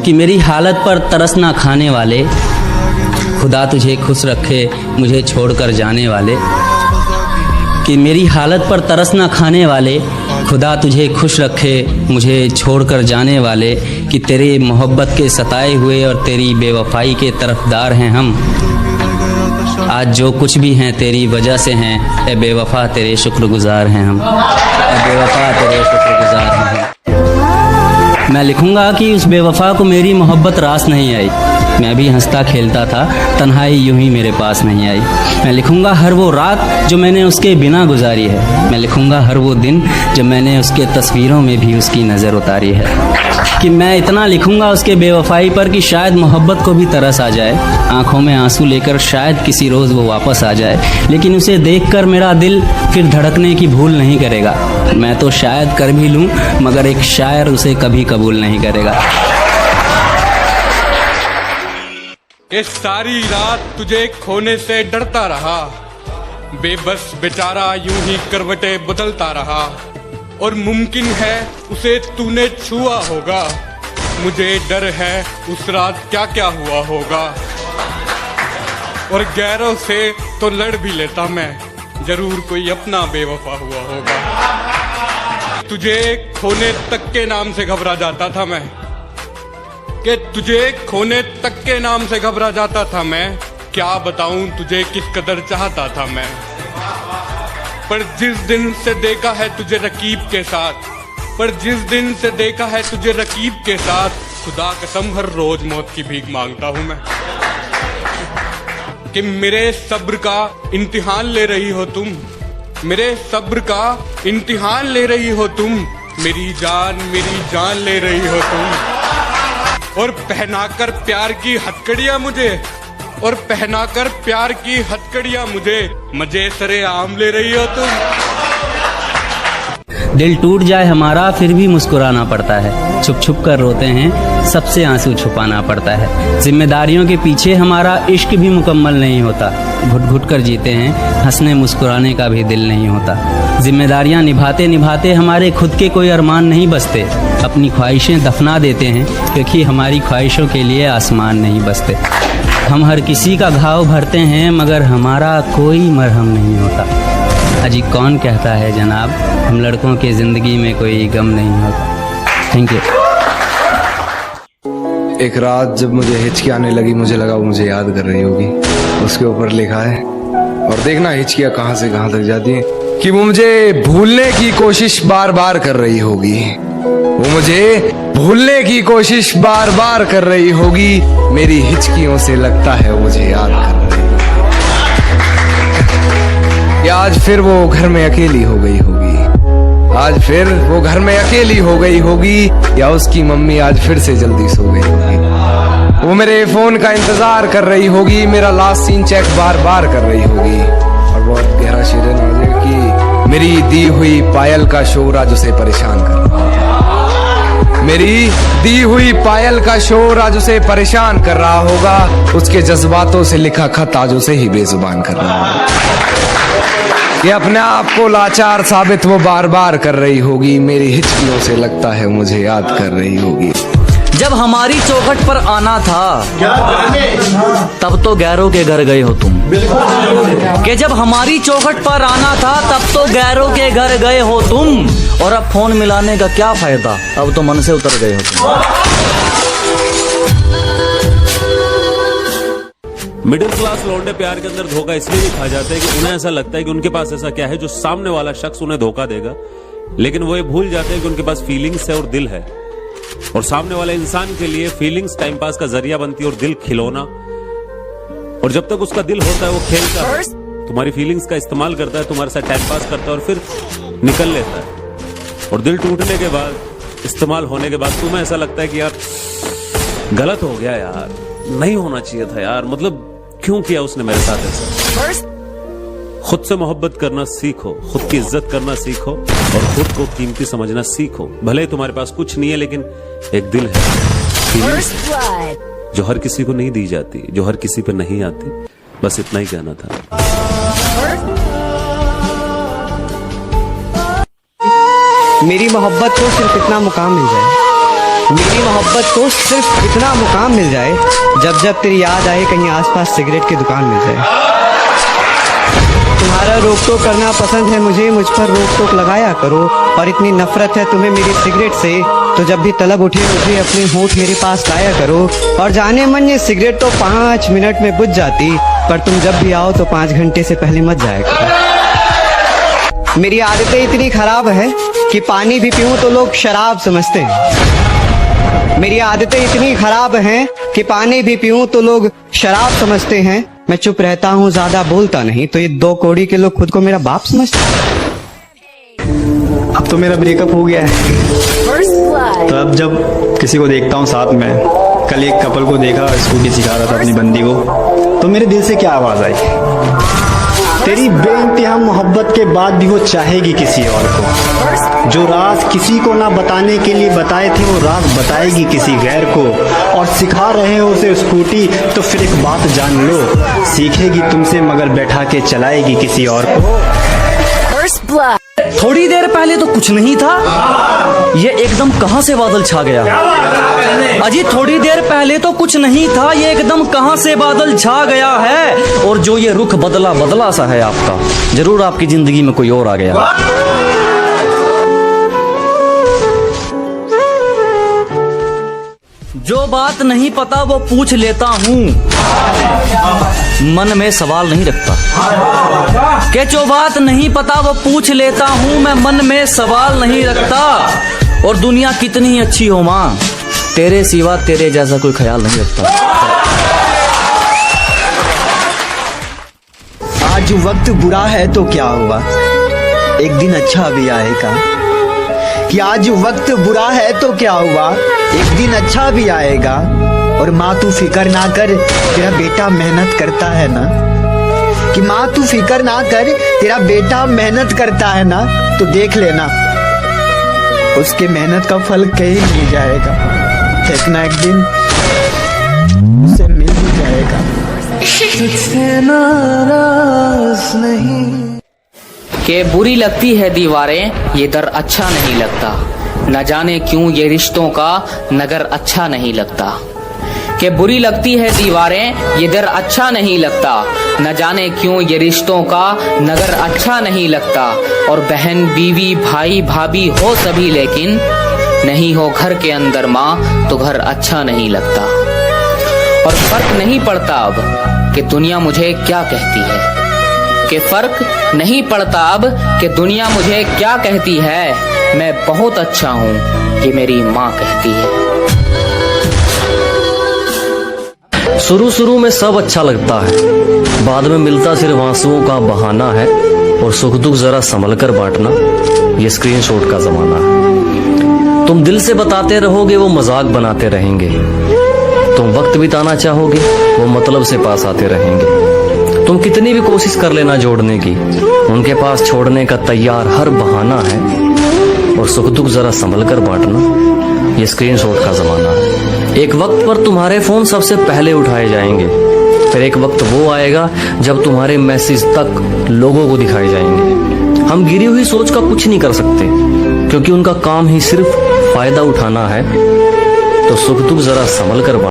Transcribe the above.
कि मेरी हालत पर तरस ना खाने वाले, खुदा तुझे खुश रखे मुझे छोड़कर जाने वाले। कि मेरी हालत पर तरस ना खाने वाले, खुदा तुझे खुश रखे मुझे छोड़कर जाने वाले। कि तेरी मोहब्बत के सताए हुए और तेरी बेवफाई के तरफदार हैं हम। आज जो कुछ भी हैं तेरी वजह से हैं, ए बेवफा तेरे शुक्रगुजार हैं हम। ए बेवफा तेरे शुक्रगुजार हैं हम। मैं लिखूंगा कि उस बेवफा को मेरी मोहब्बत रास नहीं आई। मैं भी हंसता खेलता था, तन्हाई यूं ही मेरे पास नहीं आई। मैं लिखूंगा हर वो रात जो मैंने उसके बिना गुजारी है। मैं लिखूंगा हर वो दिन जब मैंने उसके तस्वीरों में भी उसकी नज़र उतारी है। कि मैं इतना लिखूंगा उसके बेवफाई पर कि शायद मोहब्बत को भी तरस आ जाए, आंखों में आंसू लेकर शायद किसी रोज़ वो वापस आ जाए। लेकिन उसे देखकर मेरा दिल फिर धड़कने की भूल नहीं करेगा। मैं तो शायद कर भी लूँ, मगर एक शायर उसे कभी कबूल नहीं करेगा। ये सारी रात तुझे खोने से डरता रहा, बेबस बेचारा यूं ही करवटें बदलता रहा। और मुमकिन है उसे तूने छुआ होगा, मुझे डर है उस रात क्या क्या हुआ होगा। और गैरों से तो लड़ भी लेता मैं, जरूर कोई अपना बेवफा हुआ होगा। तुझे खोने तक के नाम से घबरा जाता था मैं, कि तुझे खोने तक के नाम से घबरा जाता था मैं। क्या बताऊं तुझे किस कदर चाहता था मैं। पर जिस दिन से देखा है तुझे रकीब के साथ, पर जिस दिन से देखा है तुझे रकीब के साथ, खुदा कसम हर रोज मौत की भीख मांगता हूं मैं। कि मेरे सब्र का इम्तिहान ले रही हो तुम, मेरे सब्र का इम्तिहान ले रही हो तुम। मेरी जान ले रही हो तुम। और पहनाकर प्यार की हथकड़ियां मुझे, और पहनाकर प्यार की हथकड़ियां मुझे, मजे सरे आम ले रही हो तुम। दिल टूट जाए हमारा फिर भी मुस्कुराना पड़ता है, छुप छुप कर रोते हैं सबसे आंसू छुपाना पड़ता है। जिम्मेदारियों के पीछे हमारा इश्क भी मुकम्मल नहीं होता, घुट घुट कर जीते हैं, हंसने मुस्कुराने का भी दिल नहीं होता। जिम्मेदारियां निभाते निभाते हमारे खुद के कोई अरमान नहीं बसते, अपनी ख्वाहिशें दफना देते हैं क्योंकि हमारी ख्वाहिशों के लिए आसमान नहीं बसते। हम हर किसी का घाव भरते हैं मगर हमारा कोई मरहम नहीं होता। अजी कौन कहता है जनाब, हम लड़कों की ज़िंदगी में कोई गम नहीं होता। Thank you. एक रात जब मुझे हिचकी आने लगी, मुझे लगा वो मुझे याद कर रही होगी। उसके ऊपर लिखा है, और देखना हिचकियाँ कहाँ से कहाँ तक जाती हैं, कि वो मुझे भूलने की कोशिश बार बार कर रही होगी। वो मुझे भूलने की कोशिश बार बार कर रही होगी। मेरी हिचकियों से लगता है वो मुझे याद कर रही होगी। या आज फिर वो घर में अकेली हो गई होगी, आज फिर वो घर में अकेली हो गई होगी। या उसकी मम्मी आज फिर से जल्दी सो गई होगी। वो मेरे फोन का इंतजार कर रही होगी, मेरा लास्ट सीन चेक बार बार कर रही होगी। और बहुत गहरा शेर है नाज़िर कि मेरी दी हुई पायल का शोर आज उसे परेशान कर रहा है। मेरी दी हुई पायल का शोर आज उसे परेशान कर रहा होगा। उसके जज्बातों से लिखा खत आज उसे ही बेजुबान कर रहा होगा। ये अपने आप को लाचार साबित वो बार बार कर रही होगी। मेरी हिचकियों से लगता है मुझे याद कर रही होगी। जब हमारी चौखट पर आना था तब तो गैरों के घर गए हो तुम। कि जब हमारी चौखट पर आना था तब तो गैरों के घर गए हो तुम। और अब फोन मिलाने का क्या फायदा, अब तो मन से उतर गए हो तुम। मिडिल क्लास लौंडे प्यार के अंदर धोखा इसलिए भी खा जाते हैं कि उन्हें ऐसा लगता है कि उनके पास ऐसा क्या है जो सामने वाला शख्स उन्हें धोखा देगा, लेकिन वो ये भूल जाते हैं कि उनके पास फीलिंग्स है और दिल है। और सामने वाले इंसान के लिए फीलिंग्स टाइम पास का जरिया बनती है और दिल खिलौना। और जब तक उसका दिल होता है वो खेलता है, तुम्हारी फीलिंग्स का इस्तेमाल करता है, तुम्हारे साथ टाइम पास करता है और फिर निकल लेता है। और दिल टूटने के बाद, इस्तेमाल होने के बाद तुम्हें ऐसा लगता है कि यार गलत हो गया यार, नहीं होना चाहिए था यार, मतलब क्यों किया उसने मेरे साथ ऐसा। खुद से मोहब्बत करना सीखो, खुद की इज्जत करना सीखो और खुद को कीमती समझना सीखो। भले ही तुम्हारे पास कुछ नहीं है लेकिन एक दिल है, जो हर किसी को नहीं दी जाती, जो हर किसी पे नहीं आती। बस इतना ही कहना था। मेरी मोहब्बत को सिर्फ इतना मुकाम मिल जाए मेरी मोहब्बत को सिर्फ इतना मुकाम मिल जाए, जब जब तेरी याद आए कहीं आसपास सिगरेट की दुकान मिल जाए। तुम्हारा रोक टोक करना पसंद है मुझे, मुझ पर रोक टोक लगाया करो। और इतनी नफरत है तुम्हें मेरी सिगरेट से, तो जब भी तलब उठे मुझे अपने होंठ मेरे पास लाया करो। और जाने मन ये सिगरेट तो 5 मिनट में बुझ जाती, पर तुम जब भी आओ तो 5 घंटे से पहले मत जाया करो। मेरी आदतें इतनी खराब है कि पानी भी पीऊं तो लोग शराब समझते हैं। मेरी आदतें इतनी खराब हैं कि पानी भी पीऊं तो लोग शराब समझते हैं। मैं चुप रहता हूँ, ज्यादा बोलता नहीं, तो ये 2 कौड़ी के लोग खुद को मेरा बाप समझते हैं। अब तो मेरा ब्रेकअप हो गया है, तो अब जब किसी को देखता हूँ साथ में, कल एक कपल को देखा स्कूटी सिखा रहा था अपनी बंदी को, तो मेरे दिल से क्या आवाज आई, तेरी बेइंतहा मोहब्बत के बाद भी वो चाहेगी किसी और को। जो राज किसी को ना बताने के लिए बताए थे, वो राज बताएगी किसी गैर को। और सिखा रहे हो उसे स्कूटी, तो फिर एक बात जान लो, सीखेगी तुमसे मगर बैठा के चलाएगी किसी और को। थोड़ी देर पहले तो कुछ नहीं था, ये एकदम कहां से बादल छा गया। अजी थोड़ी देर पहले तो कुछ नहीं था, ये एकदम कहां से बादल छा गया है। और जो ये रुख बदला बदला सा है आपका, जरूर आपकी जिंदगी में कोई और आ गया। जो बात नहीं पता वो पूछ लेता हूँ, मन में सवाल नहीं रखता। कि जो बात नहीं पता वो पूछ लेता हूँ, मैं मन में सवाल नहीं रखता। और दुनिया कितनी ही अच्छी हो माँ, तेरे सिवा तेरे जैसा कोई ख्याल नहीं रखता। आज वक्त बुरा है तो क्या हुआ, एक दिन अच्छा भी आएगा। कि आज वक्त बुरा है तो क्या हुआ, एक दिन अच्छा भी आएगा। और माँ तू फिक्र ना कर, तेरा बेटा मेहनत करता है ना। कि माँ तू फिक्र ना कर, तेरा बेटा मेहनत करता है ना, तो देख लेना उसके मेहनत का फल कहीं मिल जाएगा। एक ना एक दिन उसे मिल भी जाएगा। तुझसे नाराज नहीं। के बुरी लगती है दीवारें, ये दर अच्छा नहीं लगता। न जाने क्यों ये रिश्तों का नगर अच्छा नहीं लगता। कि बुरी लगती है दीवारें, ये दर अच्छा नहीं लगता। न जाने क्यों ये रिश्तों का नगर अच्छा नहीं लगता। और बहन बीवी भाई भाभी हो सभी, लेकिन नहीं हो घर के अंदर माँ तो घर अच्छा नहीं लगता। और फर्क नहीं पड़ता अब कि दुनिया मुझे क्या कहती है। कि फर्क नहीं पड़ता अब कि दुनिया मुझे क्या कहती है। मैं बहुत अच्छा हूँ, ये मेरी माँ कहती है। शुरू में सब अच्छा लगता है, बाद में मिलता सिर्फ आंसुओं का बहाना है। और सुख दुख जरा संभल कर बांटना, ये स्क्रीनशॉट का जमाना है। तुम दिल से बताते रहोगे, वो मजाक बनाते रहेंगे। तुम वक्त बिताना चाहोगे, वो मतलब से पास आते रहेंगे। तुम कितनी भी कोशिश कर लेना जोड़ने की, उनके पास छोड़ने का तैयार हर बहाना है। और सुख दुख जरा संभल कर बांटना, ये स्क्रीनशॉट का जमाना है। एक वक्त पर तुम्हारे फोन सबसे पहले उठाए जाएंगे, फिर एक वक्त वो आएगा जब तुम्हारे मैसेज तक लोगों को दिखाए जाएंगे। हम गिरी हुई सोच का कुछ नहीं कर सकते, क्योंकि उनका काम ही सिर्फ फायदा उठाना है। तो सुख दुख जरा संभल कर